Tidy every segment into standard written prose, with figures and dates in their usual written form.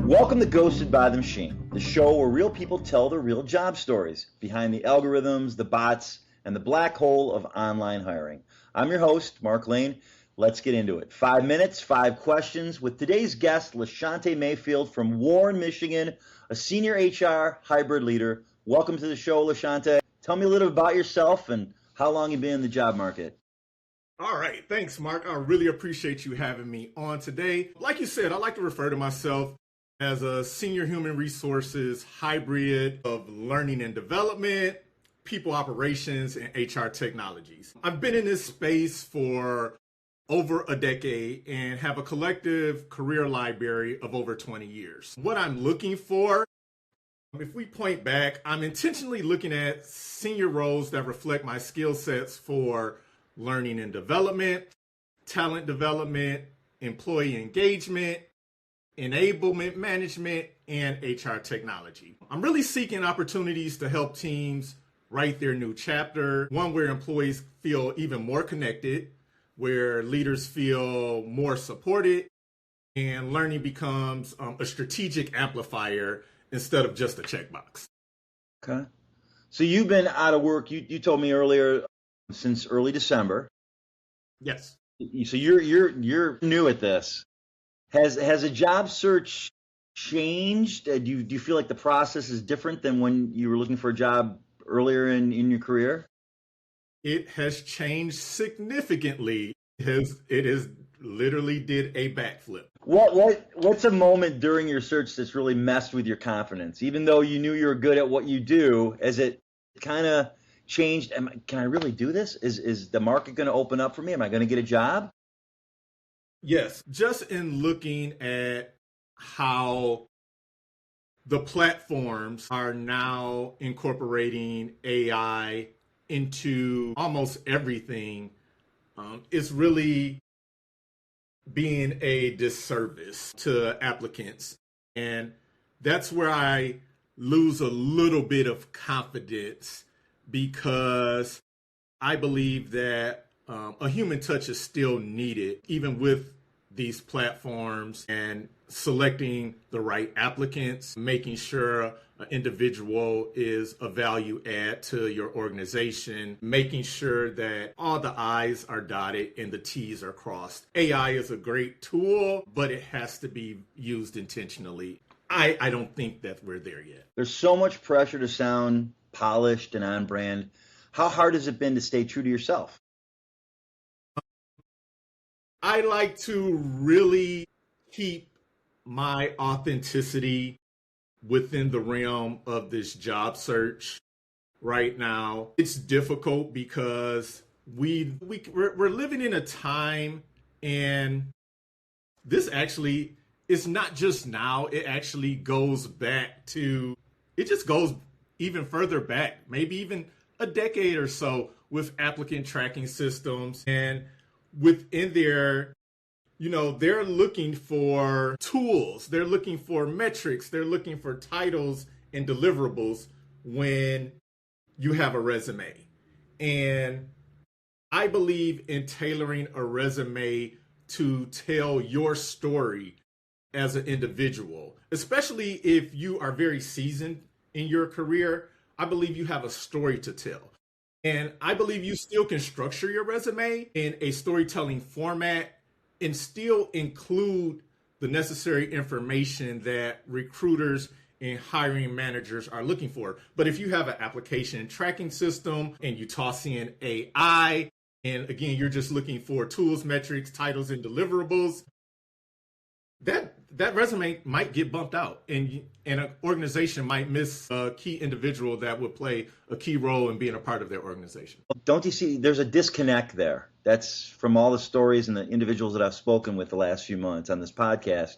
Welcome to Ghosted by the Machine, the show where real people tell their real job stories behind the algorithms, the bots, and the black hole of online hiring. I'm your host, Mark Lane. Let's get into it. 5 minutes, 5 questions with today's guest, LaShonte Mayfield from Warren, Michigan, a senior HR hybrid leader. Welcome to the show, LaShonte. Tell me a little about yourself and how long you've been in the job market. All right. Thanks, Mark. I really appreciate you having me on today. Like you said, I like to refer to myself as a senior human resources hybrid of learning and development, people operations, and HR technologies. I've been in this space for over a decade and have a collective career library of over 20 years. What I'm looking for, if we point back, I'm intentionally looking at senior roles that reflect my skill sets for learning and development, talent development, employee engagement, enablement management, and HR technology. I'm really seeking opportunities to help teams write their new chapter, one where employees feel even more connected, where leaders feel more supported, and learning becomes a strategic amplifier instead of just a checkbox. Okay. So you've been out of work, you told me earlier, since early December. Yes. So you're new at this. Has a job search changed? Do you feel like the process is different than when you were looking for a job earlier in your career? It has changed significantly. It has literally did a backflip. What's a moment during your search that's really messed with your confidence? Even though you knew you were good at what you do, has it kind of changed? Can I really do this? Is the market going to open up for me? Am I going to get a job? Yes, just in looking at how the platforms are now incorporating AI into almost everything, it's really being a disservice to applicants. And that's where I lose a little bit of confidence, because I believe that a human touch is still needed, even with these platforms, and selecting the right applicants, making sure an individual is a value add to your organization, making sure that all the I's are dotted and the T's are crossed. AI is a great tool, but it has to be used intentionally. I don't think that we're there yet. There's so much pressure to sound polished and on brand. How hard has it been to stay true to yourself? I like to really keep my authenticity within the realm of this job search right now. It's difficult because we're living in a time, and this actually is not just now, it actually goes back to, it just goes even further back, maybe even a decade or so, with applicant tracking systems. And within there, they're looking for tools, they're looking for metrics, they're looking for titles and deliverables when you have a resume. And I believe in tailoring a resume to tell your story as an individual, especially if you are very seasoned in your career. I believe you have a story to tell. And I believe you still can structure your resume in a storytelling format and still include the necessary information that recruiters and hiring managers are looking for. But if you have an application tracking system and you toss in AI, and again, you're just looking for tools, metrics, titles, and deliverables, that resume might get bumped out, and an organization might miss a key individual that would play a key role in being a part of their organization. Don't you see there's a disconnect there? That's from all the stories and the individuals that I've spoken with the last few months on this podcast,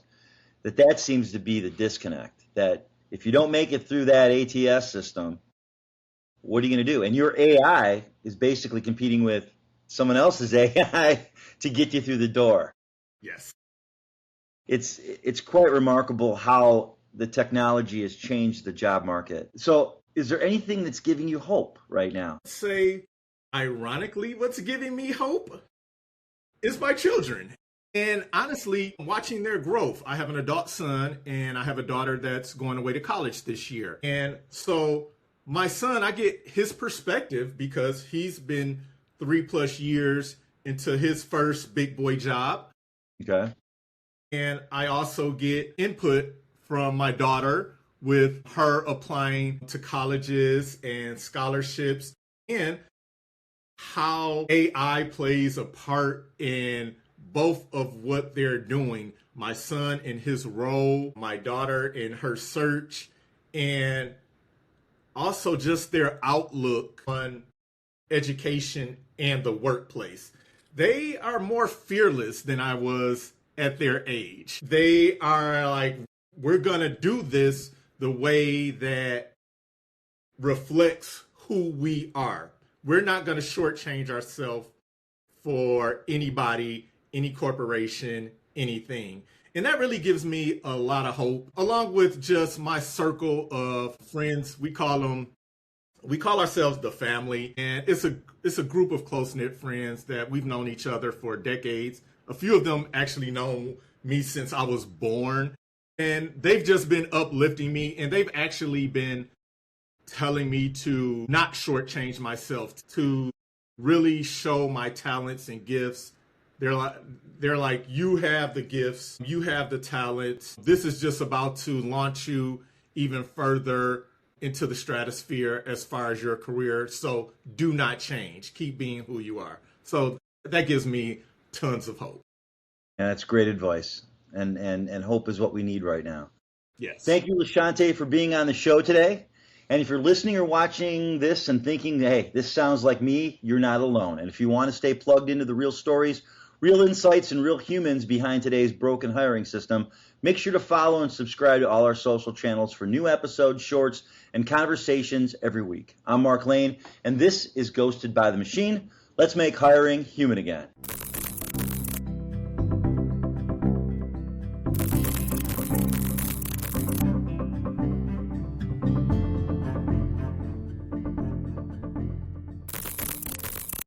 that seems to be the disconnect, that if you don't make it through that ATS system, what are you going to do? And your AI is basically competing with someone else's AI to get you through the door. Yes. It's quite remarkable how the technology has changed the job market. So is there anything that's giving you hope right now? Say, ironically, what's giving me hope is my children. And honestly, watching their growth. I have an adult son and I have a daughter that's going away to college this year. And so my son, I get his perspective because he's been 3+ years into his first big boy job. Okay. And I also get input from my daughter with her applying to colleges and scholarships and how AI plays a part in both of what they're doing. My son in his role, my daughter in her search, and also just their outlook on education and the workplace. They are more fearless than I was at their age. They are like, we're going to do this the way that reflects who we are. We're not going to shortchange ourselves for anybody, any corporation, anything. And that really gives me a lot of hope, along with just my circle of friends. We call ourselves the family. And it's a group of close-knit friends that we've known each other for decades. A few of them actually know me since I was born. And they've just been uplifting me. And they've actually been telling me to not shortchange myself, to really show my talents and gifts. They're like, you have the gifts, you have the talents. This is just about to launch you even further into the stratosphere as far as your career. So do not change. Keep being who you are. So that gives me tons of hope. And that's great advice. And hope is what we need right now. Yes. Thank you, LaShonte, for being on the show today. And if you're listening or watching this and thinking, hey, this sounds like me, you're not alone. And if you want to stay plugged into the real stories, real insights, and real humans behind today's broken hiring system, make sure to follow and subscribe to all our social channels for new episodes, shorts, and conversations every week. I'm Mark Lane, and this is Ghosted by the Machine. Let's make hiring human again.